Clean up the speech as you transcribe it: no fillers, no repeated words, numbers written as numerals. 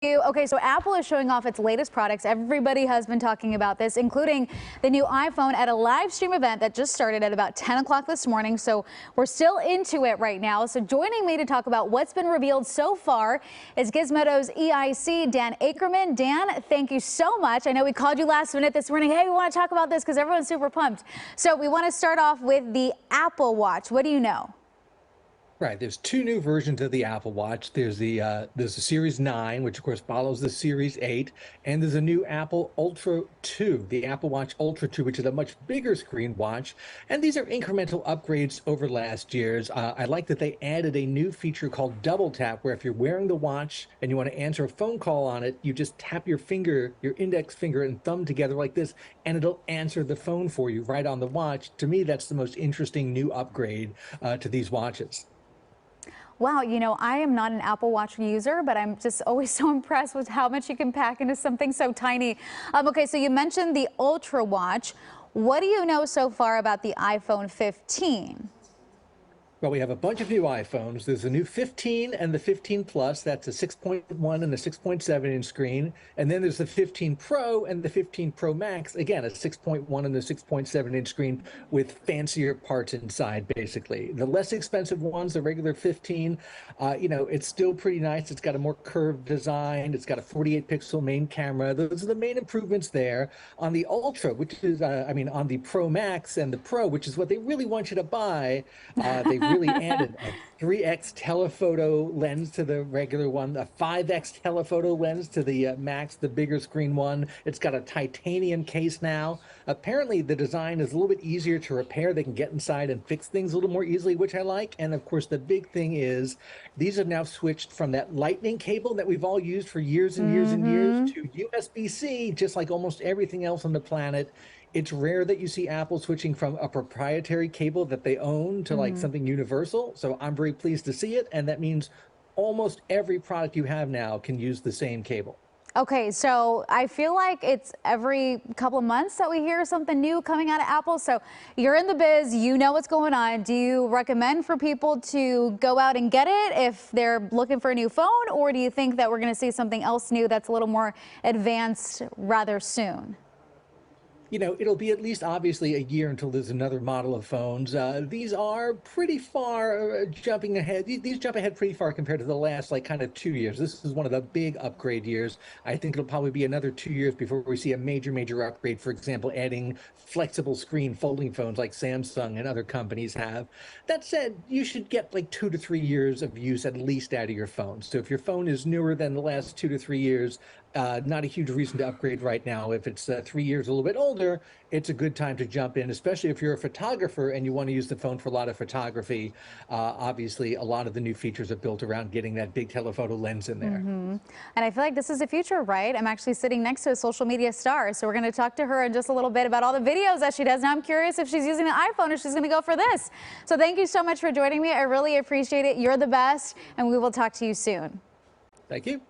Okay, so Apple is showing off its latest products. Everybody has been talking about this, including the new iPhone at a live stream event that just started at about 10 o'clock this morning. So we're still into it right now. So joining me to talk about what's been revealed so far is Gizmodo's EIC, Dan Ackerman. Dan, thank you so much. I know we called you last minute this morning. Hey, we want to talk about this because everyone's super pumped. So we want to start off with the Apple Watch. What do you know? Right. There's two new versions of the Apple Watch. There's the Series 9, which of course follows the Series 8, and there's a new Apple Ultra 2, the Apple Watch Ultra 2, which is a much bigger screen watch. And these are incremental upgrades over last year's. I like that they added a new feature called Double Tap, where if you're wearing the watch and you want to answer a phone call on it, you just tap your finger, your index finger and thumb together like this, and it'll answer the phone for you right on the watch. To me, that's the most interesting new upgrade to these watches. Wow, you know, I am not an Apple Watch user, but I'm just always so impressed with how much you can pack into something so tiny. Okay, so you mentioned the Ultra Watch. What do you know so far about the iPhone 15? Well, we have a bunch of new iPhones. There's a new 15 and the 15 Plus. That's a 6.1 and a 6.7-inch screen. And then there's the 15 Pro and the 15 Pro Max. Again, a 6.1 and the 6.7-inch screen with fancier parts inside, basically. The less expensive ones, the regular 15, it's still pretty nice. It's got a more curved design. It's got a 48-pixel main camera. Those are the main improvements there. On the Ultra, which is, on the Pro Max and the Pro, which is what they really want you to buy, they really added a 3x telephoto lens to the regular one, a 5x telephoto lens to the Max, the bigger screen one. It's got a titanium case now. Apparently, the design is a little bit easier to repair. They can get inside and fix things a little more easily, which I like. And of course, the big thing is these have now switched from that lightning cable that we've all used for years and years and years to USB-C, just like almost everything else on the planet. It's rare that you see Apple switching from a proprietary cable that they own to like something universal. So I'm very pleased to see it. And that means almost every product you have now can use the same cable. Okay, so I feel like it's every couple of months that we hear something new coming out of Apple. So you're in the biz, you know what's going on. Do you recommend for people to go out and get it if they're looking for a new phone? Or do you think that we're going to see something else new that's a little more advanced rather soon? It'll be at least obviously a year until there's another model of phones. These are pretty far jumping ahead. These jump ahead pretty far compared to the last kind of 2 years. This is one of the big upgrade years. I think it'll probably be another 2 years before we see a major upgrade. For example, adding flexible screen folding phones like Samsung and other companies have. That said, you should get like 2 to 3 years of use at least out of your phone. So if your phone is newer than the last 2 to 3 years, not a huge reason to upgrade right now. If it's 3 years, a little bit older, it's a good time to jump in, especially if you're a photographer and you want to use the phone for a lot of photography. Obviously, a lot of the new features are built around getting that big telephoto lens in there. And I feel like this is the future, right? I'm actually sitting next to a social media star, so we're going to talk to her in just a little bit about all the videos that she does. Now I'm curious if she's using the iPhone or she's going to go for this. So thank you so much for joining me. I really appreciate it. You're the best, and we will talk to you soon. Thank you.